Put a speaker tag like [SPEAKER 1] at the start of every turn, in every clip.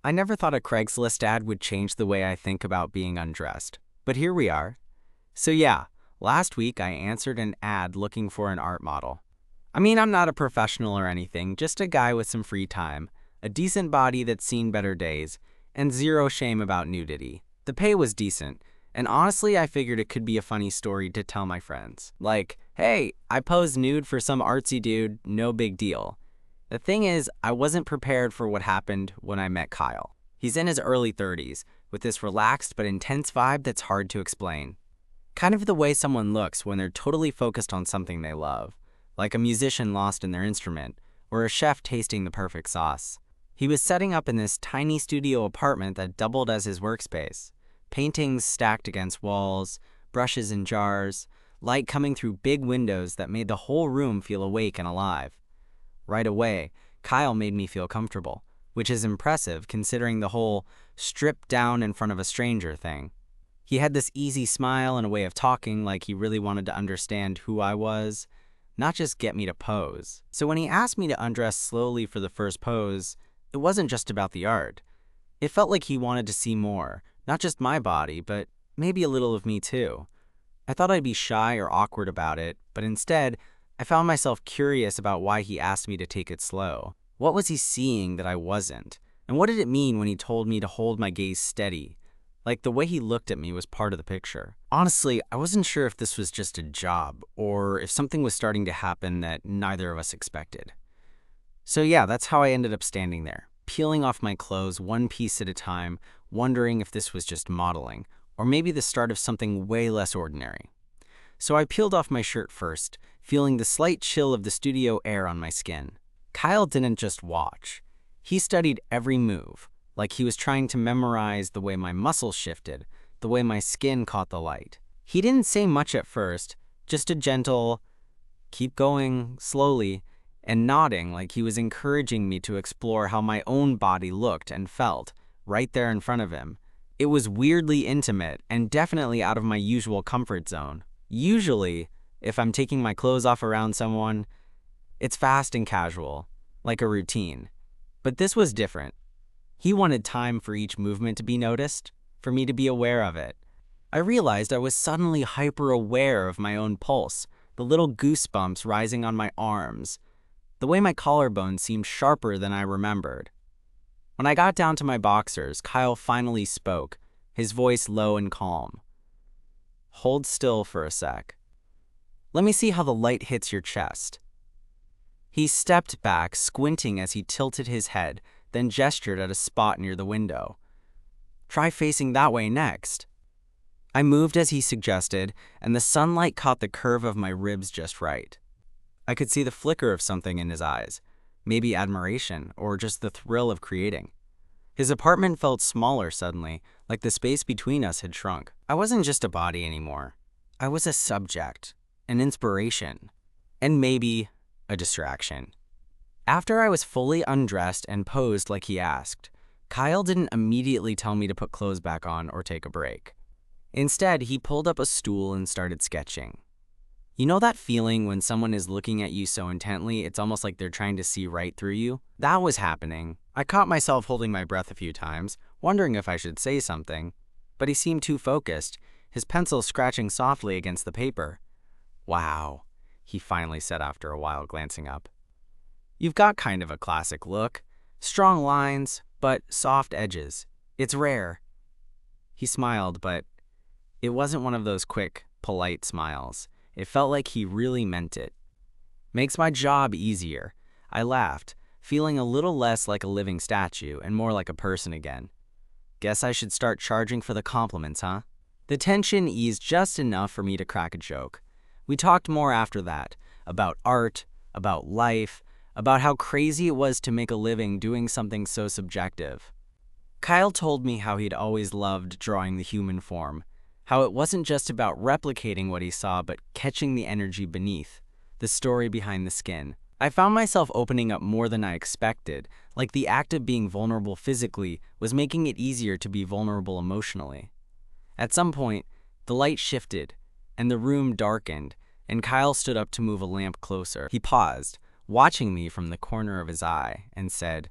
[SPEAKER 1] I never thought a Craigslist ad would change the way I think about being undressed, but here we are. So yeah, last week I answered an ad looking for an art model. I mean, I'm not a professional or anything, just a guy with some free time, a decent body that's seen better days, and zero shame about nudity. The pay was decent, and honestly I figured it could be a funny story to tell my friends. Like, hey, I posed nude for some artsy dude, no big deal. The thing is, I wasn't prepared for what happened when I met Kyle. He's in his early 30s, with this relaxed but intense vibe that's hard to explain. Kind of the way someone looks when they're totally focused on something they love, like a musician lost in their instrument, or a chef tasting the perfect sauce. He was setting up in this tiny studio apartment that doubled as his workspace. Paintings stacked against walls, brushes in jars, light coming through big windows that made the whole room feel awake and alive. Right away, Kyle made me feel comfortable, which is impressive considering the whole strip down in front of a stranger thing. He had this easy smile and a way of talking like he really wanted to understand who I was, not just get me to pose. So when he asked me to undress slowly for the first pose, it wasn't just about the art. It felt like he wanted to see more, not just my body, but maybe a little of me too. I thought I'd be shy or awkward about it, but instead, I found myself curious about why he asked me to take it slow. What was he seeing that I wasn't? And what did it mean when he told me to hold my gaze steady? Like, the way he looked at me was part of the picture. Honestly, I wasn't sure if this was just a job, or if something was starting to happen that neither of us expected. So yeah, that's how I ended up standing there, peeling off my clothes one piece at a time, wondering if this was just modeling, or maybe the start of something way less ordinary. So I peeled off my shirt first, feeling the slight chill of the studio air on my skin. Kyle didn't just watch. He studied every move, like he was trying to memorize the way my muscles shifted, the way my skin caught the light. He didn't say much at first, just a gentle, keep going, slowly, and nodding like he was encouraging me to explore how my own body looked and felt, right there in front of him. It was weirdly intimate and definitely out of my usual comfort zone. Usually, if I'm taking my clothes off around someone, it's fast and casual, like a routine. But this was different. He wanted time for each movement to be noticed, for me to be aware of it. I realized I was suddenly hyper-aware of my own pulse, the little goosebumps rising on my arms, the way my collarbone seemed sharper than I remembered. When I got down to my boxers, Kyle finally spoke, his voice low and calm. Hold still for a sec. Let me see how the light hits your chest. He stepped back, squinting as he tilted his head, then gestured at a spot near the window. Try facing that way next. I moved as he suggested, and the sunlight caught the curve of my ribs just right. I could see the flicker of something in his eyes, maybe admiration or just the thrill of creating. His apartment felt smaller suddenly, like the space between us had shrunk. I wasn't just a body anymore. I was a subject, an inspiration, and maybe a distraction. After I was fully undressed and posed like he asked, Kyle didn't immediately tell me to put clothes back on or take a break. Instead, he pulled up a stool and started sketching. You know that feeling when someone is looking at you so intently, it's almost like they're trying to see right through you? That was happening. I caught myself holding my breath a few times, wondering if I should say something, but he seemed too focused, his pencil scratching softly against the paper. Wow, he finally said after a while, glancing up. You've got kind of a classic look. Strong lines, but soft edges. It's rare. He smiled, but it wasn't one of those quick, polite smiles. It felt like he really meant it. Makes my job easier. I laughed, feeling a little less like a living statue and more like a person again. Guess I should start charging for the compliments, huh? The tension eased just enough for me to crack a joke. We talked more after that, about art, about life, about how crazy it was to make a living doing something so subjective. Kyle told me how he'd always loved drawing the human form, how it wasn't just about replicating what he saw but catching the energy beneath, the story behind the skin. I found myself opening up more than I expected, like the act of being vulnerable physically was making it easier to be vulnerable emotionally. At some point, the light shifted, and the room darkened, and Kyle stood up to move a lamp closer. He paused, watching me from the corner of his eye, and said,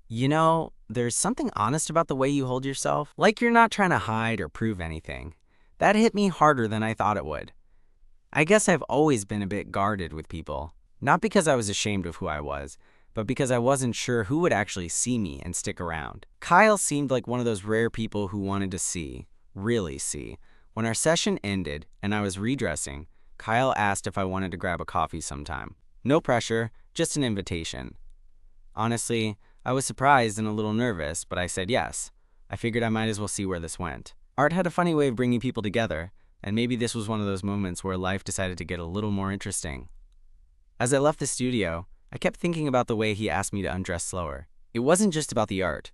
[SPEAKER 1] There's something honest about the way you hold yourself, like you're not trying to hide or prove anything. That hit me harder than I thought it would. I guess I've always been a bit guarded with people, not because I was ashamed of who I was, but because I wasn't sure who would actually see me and stick around. Kyle seemed like one of those rare people who wanted to see, really see. When our session ended and I was redressing, Kyle asked if I wanted to grab a coffee sometime. No pressure, just an invitation. Honestly, I was surprised and a little nervous, but I said yes. I figured I might as well see where this went. Art had a funny way of bringing people together, and maybe this was one of those moments where life decided to get a little more interesting. As I left the studio, I kept thinking about the way he asked me to undress slower. It wasn't just about the art.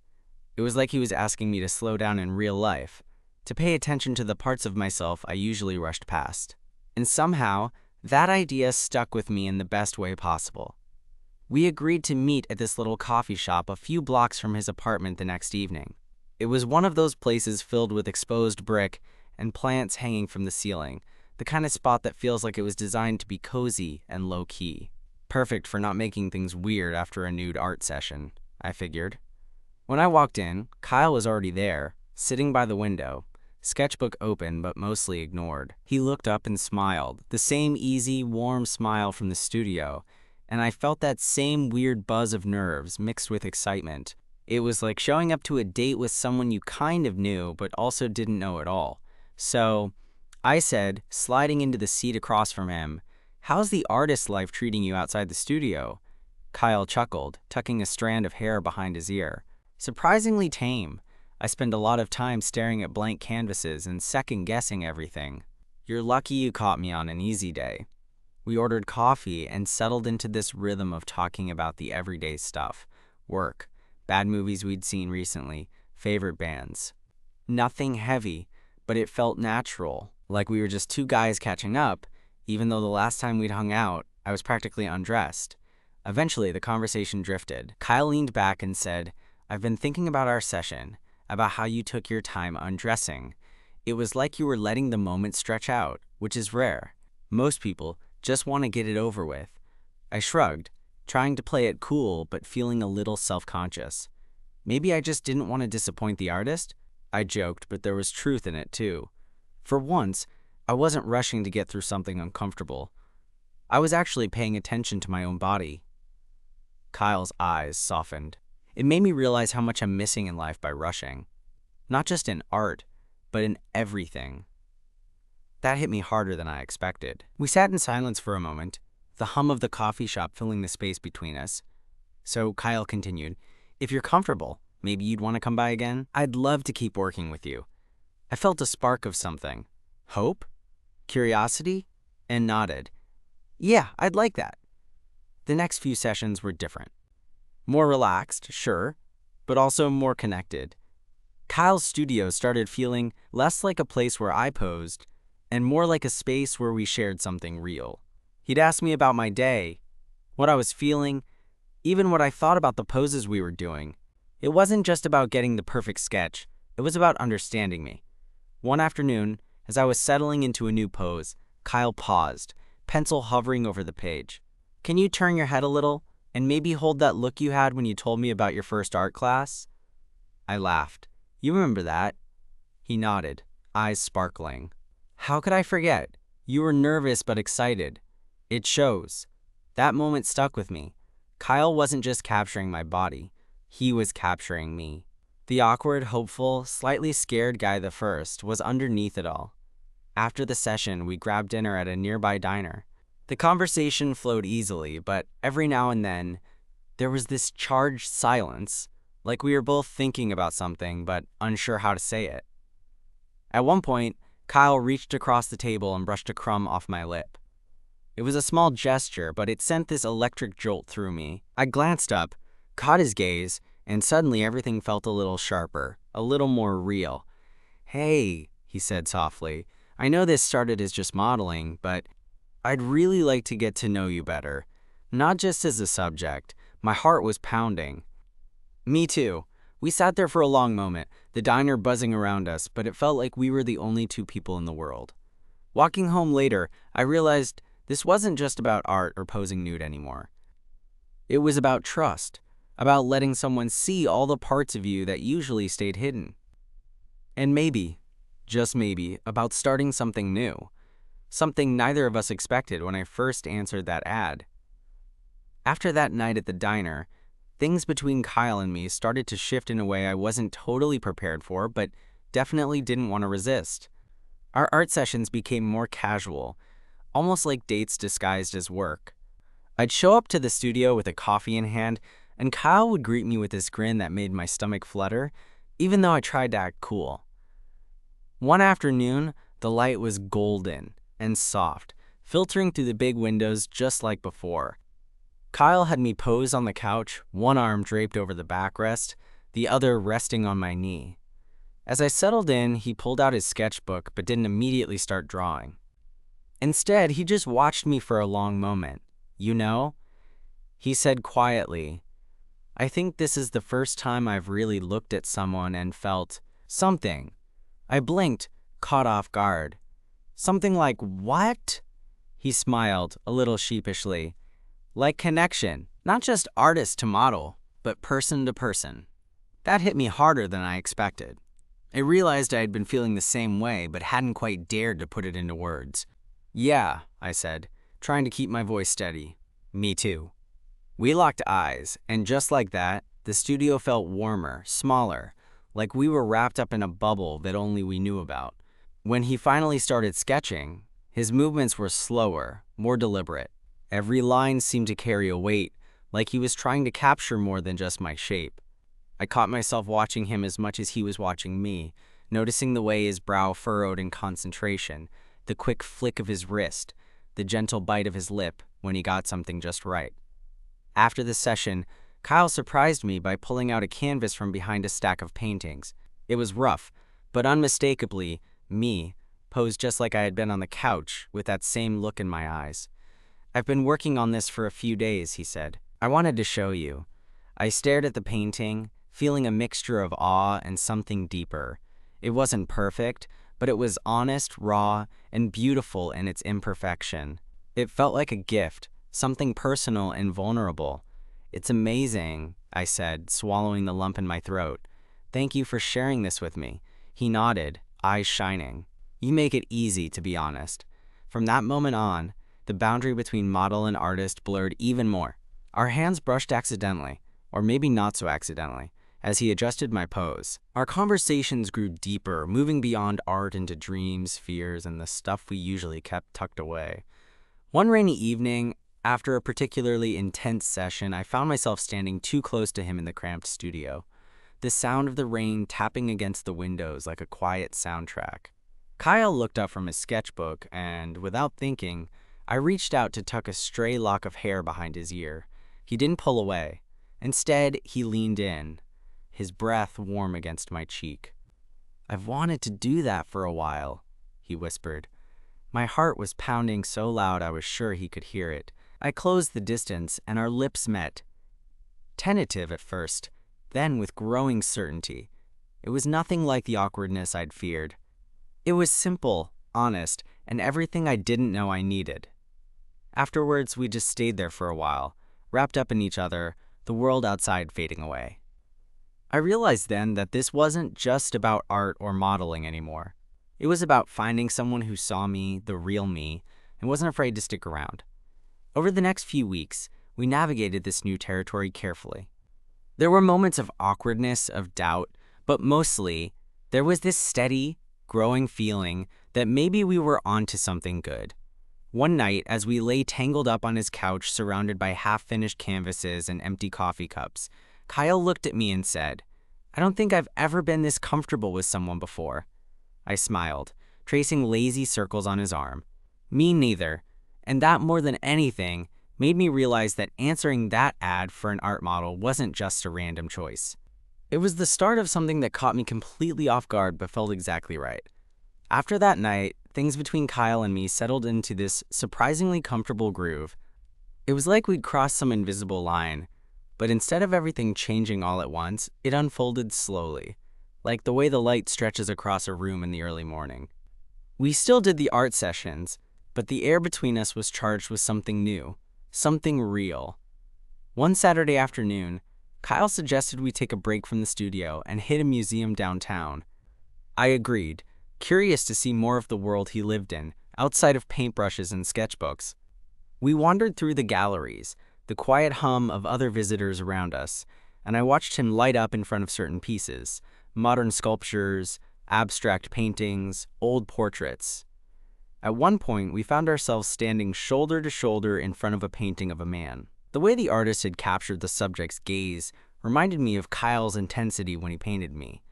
[SPEAKER 1] It was like he was asking me to slow down in real life, to pay attention to the parts of myself I usually rushed past. And somehow, that idea stuck with me in the best way possible. We agreed to meet at this little coffee shop a few blocks from his apartment the next evening. It was one of those places filled with exposed brick and plants hanging from the ceiling, the kind of spot that feels like it was designed to be cozy and low-key. Perfect for not making things weird after a nude art session, I figured. When I walked in, Kyle was already there, sitting by the window, sketchbook open but mostly ignored. He looked up and smiled, the same easy, warm smile from the studio, and I felt that same weird buzz of nerves mixed with excitement. It was like showing up to a date with someone you kind of knew but also didn't know at all. So, I said, sliding into the seat across from him, "How's the artist life treating you outside the studio?" Kyle chuckled, tucking a strand of hair behind his ear. "Surprisingly tame. I spend a lot of time staring at blank canvases and second-guessing everything. You're lucky you caught me on an easy day." We ordered coffee and settled into this rhythm of talking about the everyday stuff. Work, bad movies we'd seen recently, favorite bands. Nothing heavy, but it felt natural, like we were just two guys catching up, even though the last time we'd hung out, I was practically undressed. Eventually, the conversation drifted. Kyle leaned back and said, "I've been thinking about our session, about how you took your time undressing. It was like you were letting the moment stretch out, which is rare. Most people just want to get it over with." I shrugged, trying to play it cool but feeling a little self-conscious. Maybe I just didn't want to disappoint the artist? I joked, but there was truth in it too. For once, I wasn't rushing to get through something uncomfortable. I was actually paying attention to my own body. Kyle's eyes softened. It made me realize how much I'm missing in life by rushing. Not just in art, but in everything. That hit me harder than I expected. We sat in silence for a moment, the hum of the coffee shop filling the space between us. So Kyle continued, "If you're comfortable, maybe you'd want to come by again? I'd love to keep working with you." I felt a spark of something. Hope? Curiosity? And nodded. "Yeah, I'd like that." The next few sessions were different. More relaxed, sure, but also more connected. Kyle's studio started feeling less like a place where I posed and more like a space where we shared something real. He'd ask me about my day, what I was feeling, even what I thought about the poses we were doing. It wasn't just about getting the perfect sketch, it was about understanding me. One afternoon, as I was settling into a new pose, Kyle paused, pencil hovering over the page. "Can you turn your head a little and maybe hold that look you had when you told me about your first art class?" I laughed. "You remember that?" He nodded, eyes sparkling. "How could I forget? You were nervous but excited. It shows." That moment stuck with me. Kyle wasn't just capturing my body, he was capturing me. The awkward, hopeful, slightly scared guy the first was underneath it all. After the session, we grabbed dinner at a nearby diner. The conversation flowed easily, but every now and then, there was this charged silence, like we were both thinking about something but unsure how to say it. At one point, Kyle reached across the table and brushed a crumb off my lip. It was a small gesture, but it sent this electric jolt through me. I glanced up, caught his gaze, and suddenly everything felt a little sharper, a little more real. "Hey," he said softly, "I know this started as just modeling, but I'd really like to get to know you better. Not just as a subject." My heart was pounding. Me too. We sat there for a long moment, the diner buzzing around us, but it felt like we were the only two people in the world. Walking home later, I realized this wasn't just about art or posing nude anymore. It was about trust. about letting someone see all the parts of you that usually stayed hidden. And maybe, just maybe, about starting something new, something neither of us expected when I first answered that ad. After that night at the diner, things between Kyle and me started to shift in a way I wasn't totally prepared for, but definitely didn't want to resist. Our art sessions became more casual, almost like dates disguised as work. I'd show up to the studio with a coffee in hand, and Kyle would greet me with this grin that made my stomach flutter, even though I tried to act cool. One afternoon, the light was golden and soft, filtering through the big windows just like before. Kyle had me pose on the couch, one arm draped over the backrest, the other resting on my knee. As I settled in, he pulled out his sketchbook but didn't immediately start drawing. Instead, he just watched me for a long moment. "You know," he said quietly, "I think this is the first time I've really looked at someone and felt something." I blinked, caught off guard. "Something like what?" He smiled, a little sheepishly. "Like connection, not just artist to model, but person to person." That hit me harder than I expected. I realized I had been feeling the same way, but hadn't quite dared to put it into words. "Yeah," I said, trying to keep my voice steady. "Me too." We locked eyes, and just like that, the studio felt warmer, smaller, like we were wrapped up in a bubble that only we knew about. When he finally started sketching, his movements were slower, more deliberate. Every line seemed to carry a weight, like he was trying to capture more than just my shape. I caught myself watching him as much as he was watching me, noticing the way his brow furrowed in concentration, the quick flick of his wrist, the gentle bite of his lip when he got something just right. After the session, Kyle surprised me by pulling out a canvas from behind a stack of paintings. It was rough, but unmistakably me, posed just like I had been on the couch, with that same look in my eyes. "I've been working on this for a few days," he said. "I wanted to show you." I stared at the painting, feeling a mixture of awe and something deeper. It wasn't perfect, but it was honest, raw, and beautiful in its imperfection. It felt like a gift, something personal and vulnerable. "It's amazing," I said, swallowing the lump in my throat. "Thank you for sharing this with me." He nodded, eyes shining. "You make it easy, to be honest." From that moment on, the boundary between model and artist blurred even more. Our hands brushed accidentally, or maybe not so accidentally, as he adjusted my pose. Our conversations grew deeper, moving beyond art into dreams, fears, and the stuff we usually kept tucked away. One rainy evening, after a particularly intense session, I found myself standing too close to him in the cramped studio, the sound of the rain tapping against the windows like a quiet soundtrack. Kyle looked up from his sketchbook, and without thinking, I reached out to tuck a stray lock of hair behind his ear. He didn't pull away. Instead, he leaned in, his breath warm against my cheek. "I've wanted to do that for a while," he whispered. My heart was pounding so loud I was sure he could hear it. I closed the distance, and our lips met. Tentative at first, then with growing certainty. It was nothing like the awkwardness I'd feared. It was simple, honest, and everything I didn't know I needed. Afterwards, we just stayed there for a while, wrapped up in each other, the world outside fading away. I realized then that this wasn't just about art or modeling anymore. It was about finding someone who saw me, the real me, and wasn't afraid to stick around. Over the next few weeks, we navigated this new territory carefully. There were moments of awkwardness, of doubt, but mostly, there was this steady, growing feeling that maybe we were onto something good. One night, as we lay tangled up on his couch surrounded by half-finished canvases and empty coffee cups, Kyle looked at me and said, "I don't think I've ever been this comfortable with someone before." I smiled, tracing lazy circles on his arm. Me neither. And that, more than anything, made me realize that answering that ad for an art model wasn't just a random choice. It was the start of something that caught me completely off guard but felt exactly right. After that night, things between Kyle and me settled into this surprisingly comfortable groove. It was like we'd crossed some invisible line, but instead of everything changing all at once, it unfolded slowly, like the way the light stretches across a room in the early morning. We still did the art sessions, but the air between us was charged with something new, something real. One Saturday afternoon, Kyle suggested we take a break from the studio and hit a museum downtown. I agreed, curious to see more of the world he lived in, outside of paintbrushes and sketchbooks. We wandered through the galleries, the quiet hum of other visitors around us, and I watched him light up in front of certain pieces: modern sculptures, abstract paintings, old portraits. At one point, we found ourselves standing shoulder to shoulder in front of a painting of a man. The way the artist had captured the subject's gaze reminded me of Kyle's intensity when he painted me.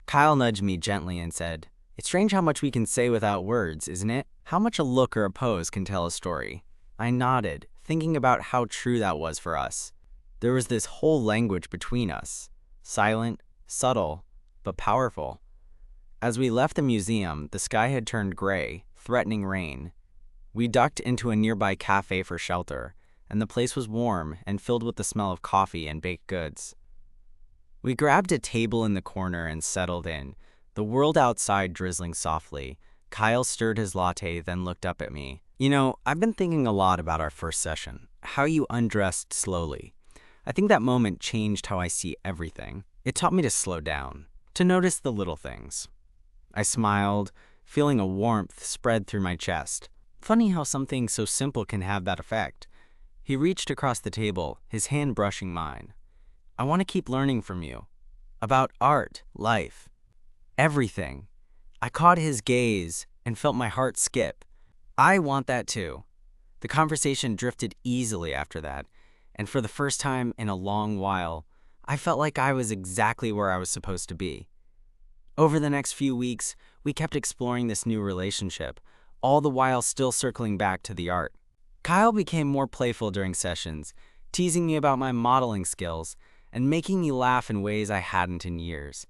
[SPEAKER 1] Kyle nudged me gently and said, "It's strange how much we can say without words, isn't it? How much a look or a pose can tell a story." I nodded, thinking about how true that was for us. There was this whole language between us, silent, subtle, but powerful. As we left the museum, the sky had turned gray, threatening rain. We ducked into a nearby cafe for shelter, and the place was warm and filled with the smell of coffee and baked goods. We grabbed a table in the corner and settled in, the world outside drizzling softly. Kyle stirred his latte, then looked up at me. "You know, I've been thinking a lot about our first session, how you undressed slowly. I think that moment changed how I see everything. It taught me to slow down, to notice the little things." I smiled, feeling a warmth spread through my chest. Funny how something so simple can have that effect. He reached across the table, his hand brushing mine. "I want to keep learning from you. About art, life, everything." I caught his gaze and felt my heart skip. I want that too. The conversation drifted easily after that, and for the first time in a long while, I felt like I was exactly where I was supposed to be. Over the next few weeks, we kept exploring this new relationship, all the while still circling back to the art. Kyle became more playful during sessions, teasing me about my modeling skills and making me laugh in ways I hadn't in years.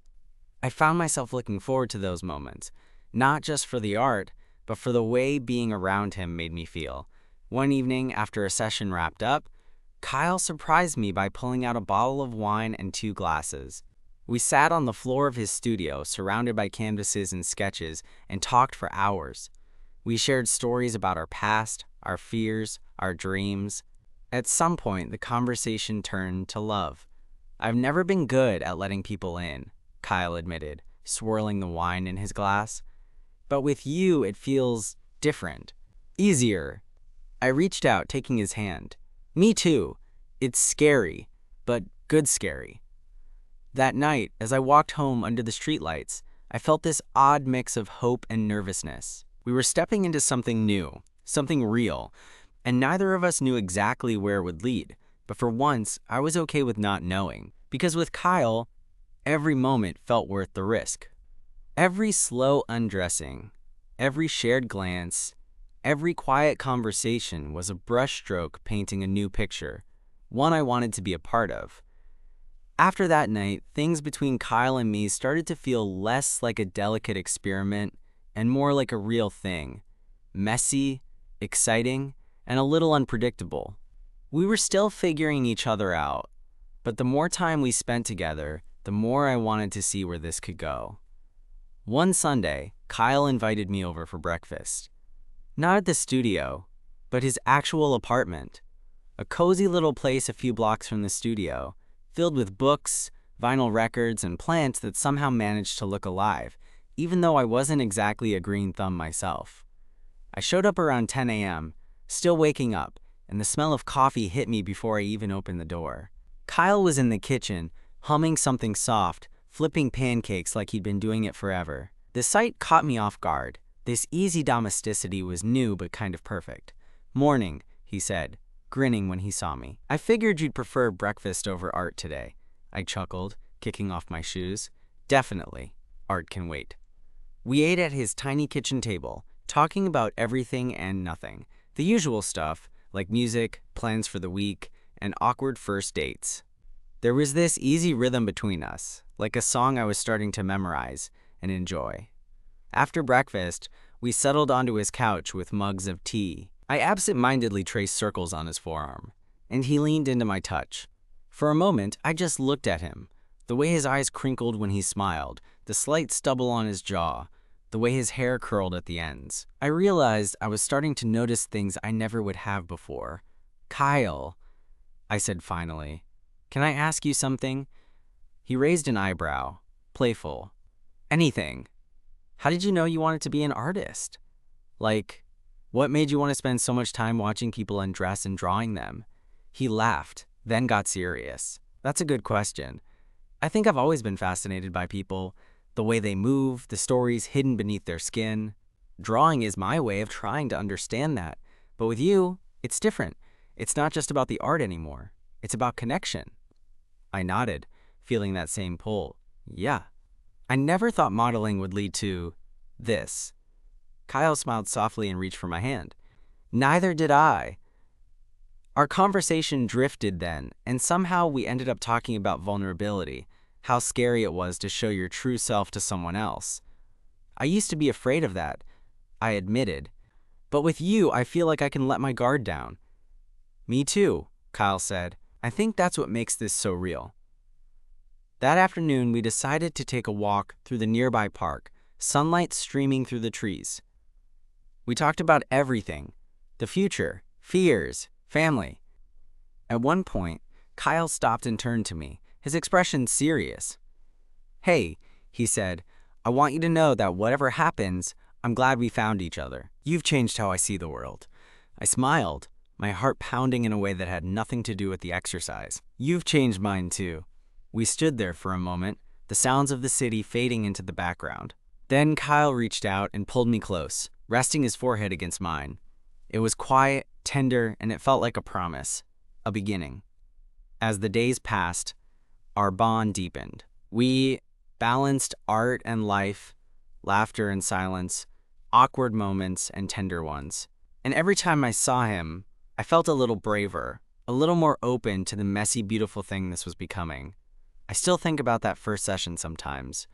[SPEAKER 1] I found myself looking forward to those moments, not just for the art, but for the way being around him made me feel. One evening, after a session wrapped up, Kyle surprised me by pulling out a bottle of wine and 2 glasses. We sat on the floor of his studio, surrounded by canvases and sketches, and talked for hours. We shared stories about our past, our fears, our dreams. At some point, the conversation turned to love. "I've never been good at letting people in," Kyle admitted, swirling the wine in his glass. "But with you, it feels different, easier." I reached out, taking his hand. "Me too. It's scary, but good scary." That night, as I walked home under the streetlights, I felt this odd mix of hope and nervousness. We were stepping into something new, something real, and neither of us knew exactly where it would lead. But for once, I was okay with not knowing, because with Kyle, every moment felt worth the risk. Every slow undressing, every shared glance, every quiet conversation was a brushstroke painting a new picture, one I wanted to be a part of. After that night, things between Kyle and me started to feel less like a delicate experiment and more like a real thing. Messy, exciting, and a little unpredictable. We were still figuring each other out, but the more time we spent together, the more I wanted to see where this could go. One Sunday, Kyle invited me over for breakfast. Not at the studio, but his actual apartment. A cozy little place a few blocks from the studio, filled with books, vinyl records, and plants that somehow managed to look alive, even though I wasn't exactly a green thumb myself. I showed up around 10 a.m., still waking up, and the smell of coffee hit me before I even opened the door. Kyle was in the kitchen, humming something soft, flipping pancakes like he'd been doing it forever. The sight caught me off guard. This easy domesticity was new but kind of perfect. "Morning," he said, grinning when he saw me. "I figured you'd prefer breakfast over art today." I chuckled, kicking off my shoes. "Definitely. Art can wait." We ate at his tiny kitchen table, talking about everything and nothing. The usual stuff, like music, plans for the week, and awkward first dates. There was this easy rhythm between us, like a song I was starting to memorize and enjoy. After breakfast, we settled onto his couch with mugs of tea. I absent-mindedly traced circles on his forearm, and he leaned into my touch. For a moment, I just looked at him, the way his eyes crinkled when he smiled, the slight stubble on his jaw, the way his hair curled at the ends. I realized I was starting to notice things I never would have before. "Kyle," I said finally, Can I ask you something? He raised an eyebrow. Playful. Anything. How did you know you wanted to be an artist? Like, what made you want to spend so much time watching people undress and drawing them? He laughed, then got serious. That's a good question. I think I've always been fascinated by people, the way they move, the stories hidden beneath their skin. Drawing is my way of trying to understand that. But with you, it's different. It's not just about the art anymore. It's about connection. I nodded, feeling that same pull. Yeah. I never thought modeling would lead to this. Kyle smiled softly and reached for my hand. Neither did I. Our conversation drifted then, and somehow we ended up talking about vulnerability, how scary it was to show your true self to someone else. I used to be afraid of that, I admitted. But with you, I feel like I can let my guard down. Me too, Kyle said. I think that's what makes this so real. That afternoon, we decided to take a walk through the nearby park, sunlight streaming through the trees. We talked about everything, the future, fears, family. At one point, Kyle stopped and turned to me, his expression serious. Hey, he said, I want you to know that whatever happens, I'm glad we found each other. You've changed how I see the world. I smiled, my heart pounding in a way that had nothing to do with the exercise. You've changed mine too. We stood there for a moment, the sounds of the city fading into the background. Then Kyle reached out and pulled me close, resting his forehead against mine. It was quiet, tender, and it felt like a promise, a beginning. As the days passed, our bond deepened. We balanced art and life, laughter and silence, awkward moments and tender ones. And every time I saw him, I felt a little braver, a little more open to the messy, beautiful thing this was becoming. I still think about that first session sometimes,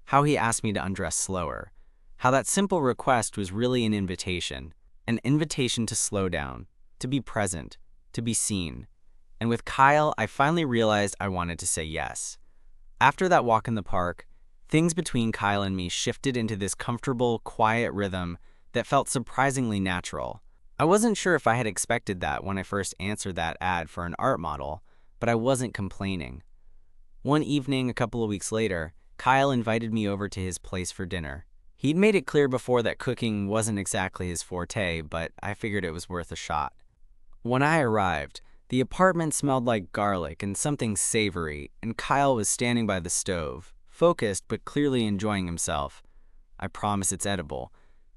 [SPEAKER 1] how he asked me to undress slower, how that simple request was really an invitation to slow down, to be present, to be seen. And with Kyle, I finally realized I wanted to say yes. After that walk in the park, things between Kyle and me shifted into this comfortable, quiet rhythm that felt surprisingly natural. I wasn't sure if I had expected that when I first answered that ad for an art model, but I wasn't complaining. One evening, a couple of weeks later, Kyle invited me over to his place for dinner. He'd made it clear before that cooking wasn't exactly his forte, but I figured it was worth a shot. When I arrived, the apartment smelled like garlic and something savory, and Kyle was standing by the stove, focused but clearly enjoying himself. I promise it's edible,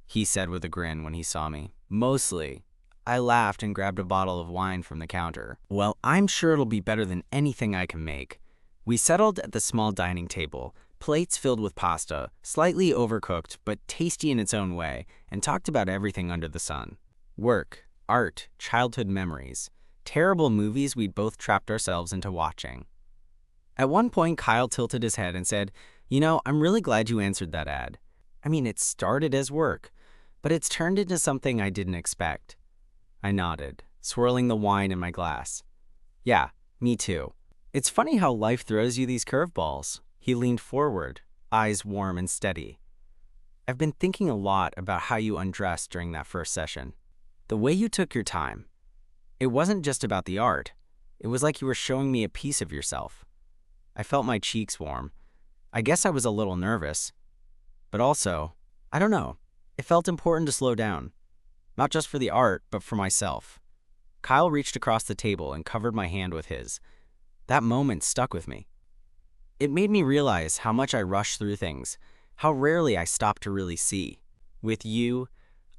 [SPEAKER 1] he said with a grin when he saw me. Mostly. I laughed and grabbed a bottle of wine from the counter. Well, I'm sure it'll be better than anything I can make. We settled at the small dining table, plates filled with pasta, slightly overcooked but tasty in its own way, and talked about everything under the sun. Work, art, childhood memories, terrible movies we'd both trapped ourselves into watching. At one point, Kyle tilted his head and said, I'm really glad you answered that ad. I mean, it started as work, but it's turned into something I didn't expect. I nodded, swirling the wine in my glass. Yeah, me too. It's funny how life throws you these curveballs. He leaned forward, eyes warm and steady. I've been thinking a lot about how you undressed during that first session. The way you took your time. It wasn't just about the art. It was like you were showing me a piece of yourself. I felt my cheeks warm. I guess I was a little nervous. But also, I don't know, it felt important to slow down. Not just for the art, but for myself. Kyle reached across the table and covered my hand with his. That moment stuck with me. It made me realize how much I rush through things, how rarely I stop to really see. With you,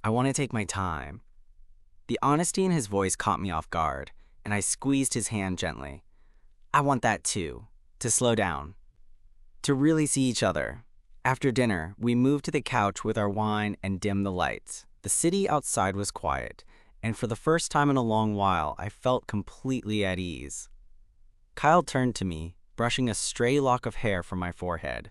[SPEAKER 1] I want to take my time. The honesty in his voice caught me off guard, and I squeezed his hand gently. I want that too, to slow down, to really see each other. After dinner, we moved to the couch with our wine and dimmed the lights. The city outside was quiet, and for the first time in a long while, I felt completely at ease. Kyle turned to me, brushing a stray lock of hair from my forehead.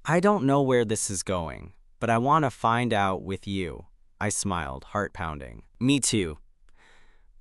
[SPEAKER 1] I don't know where this is going, but I want to find out with you. I smiled, heart pounding. Me too.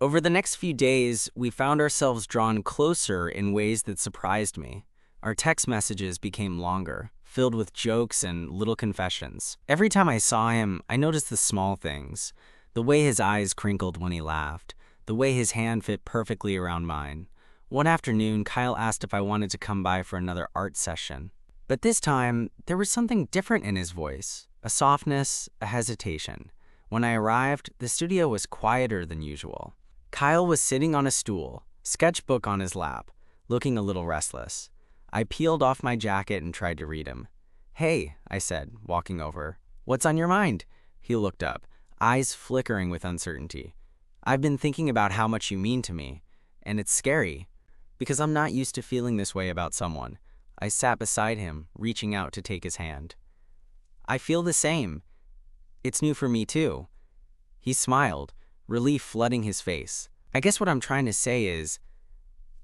[SPEAKER 1] Over the next few days, we found ourselves drawn closer in ways that surprised me. Our text messages became longer, filled with jokes and little confessions. Every time I saw him, I noticed the small things. The way his eyes crinkled when he laughed, the way his hand fit perfectly around mine, One afternoon, Kyle asked if I wanted to come by for another art session. But this time, there was something different in his voice, a softness, a hesitation. When I arrived, the studio was quieter than usual. Kyle was sitting on a stool, sketchbook on his lap, looking a little restless. I peeled off my jacket and tried to read him. "Hey," I said, walking over. "What's on your mind?" He looked up, eyes flickering with uncertainty. "I've been thinking about how much you mean to me, and it's scary, because I'm not used to feeling this way about someone." I sat beside him, reaching out to take his hand. "I feel the same. It's new for me too." He smiled, relief flooding his face. "I guess what I'm trying to say is,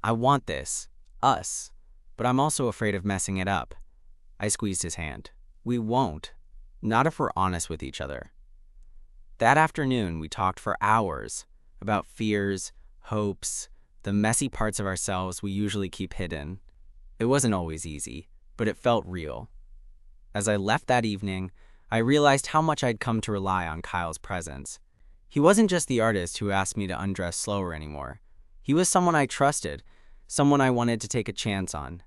[SPEAKER 1] I want this, us, but I'm also afraid of messing it up." I squeezed his hand. "We won't. Not if we're honest with each other." That afternoon, we talked for hours about fears, hopes, the messy parts of ourselves we usually keep hidden. It wasn't always easy, but it felt real. As I left that evening, I realized how much I'd come to rely on Kyle's presence. He wasn't just the artist who asked me to undress slower anymore. He was someone I trusted, someone I wanted to take a chance on.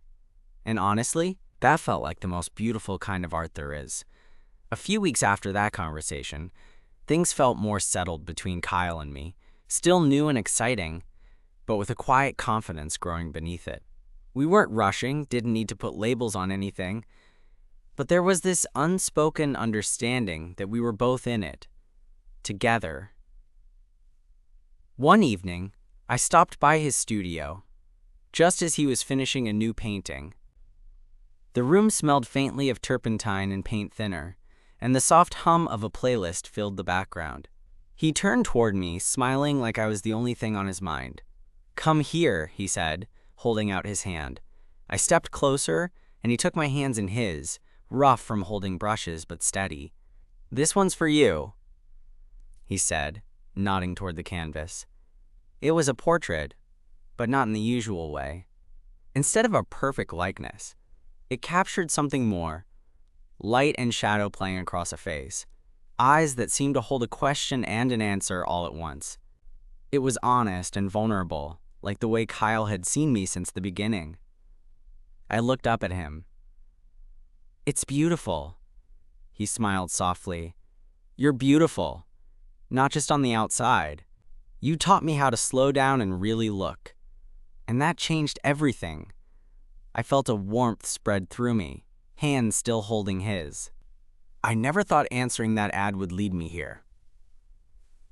[SPEAKER 1] And honestly, that felt like the most beautiful kind of art there is. A few weeks after that conversation, things felt more settled between Kyle and me, still new and exciting, but with a quiet confidence growing beneath it. We weren't rushing, didn't need to put labels on anything, but there was this unspoken understanding that we were both in it, together. One evening, I stopped by his studio, just as he was finishing a new painting. The room smelled faintly of turpentine and paint thinner, and the soft hum of a playlist filled the background. He turned toward me, smiling like I was the only thing on his mind. "Come here," he said, holding out his hand. I stepped closer, and he took my hands in his, rough from holding brushes but steady. "This one's for you," he said, nodding toward the canvas. It was a portrait, but not in the usual way. Instead of a perfect likeness, it captured something more, light and shadow playing across a face, eyes that seemed to hold a question and an answer all at once. It was honest and vulnerable, like the way Kyle had seen me since the beginning. I looked up at him. "It's beautiful." He smiled softly. "You're beautiful, not just on the outside. You taught me how to slow down and really look. And that changed everything." I felt a warmth spread through me, hands still holding his. "I never thought answering that ad would lead me here."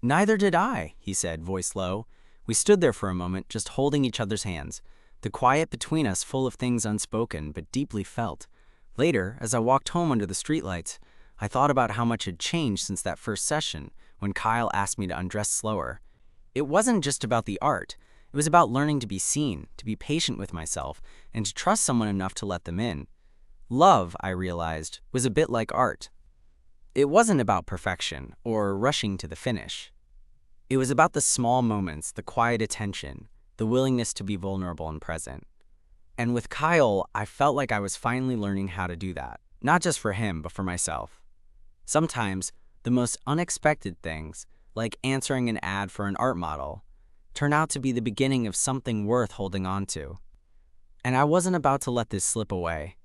[SPEAKER 1] "Neither did I," he said, voice low. We stood there for a moment, just holding each other's hands, the quiet between us full of things unspoken but deeply felt. Later, as I walked home under the streetlights, I thought about how much had changed since that first session when Kyle asked me to undress slower. It wasn't just about the art. It was about learning to be seen, to be patient with myself, and to trust someone enough to let them in. Love, I realized, was a bit like art. It wasn't about perfection or rushing to the finish. It was about the small moments, the quiet attention, the willingness to be vulnerable and present. And with Kyle, I felt like I was finally learning how to do that, not just for him, but for myself. Sometimes, the most unexpected things, like answering an ad for an art model, turn out to be the beginning of something worth holding on to. And I wasn't about to let this slip away.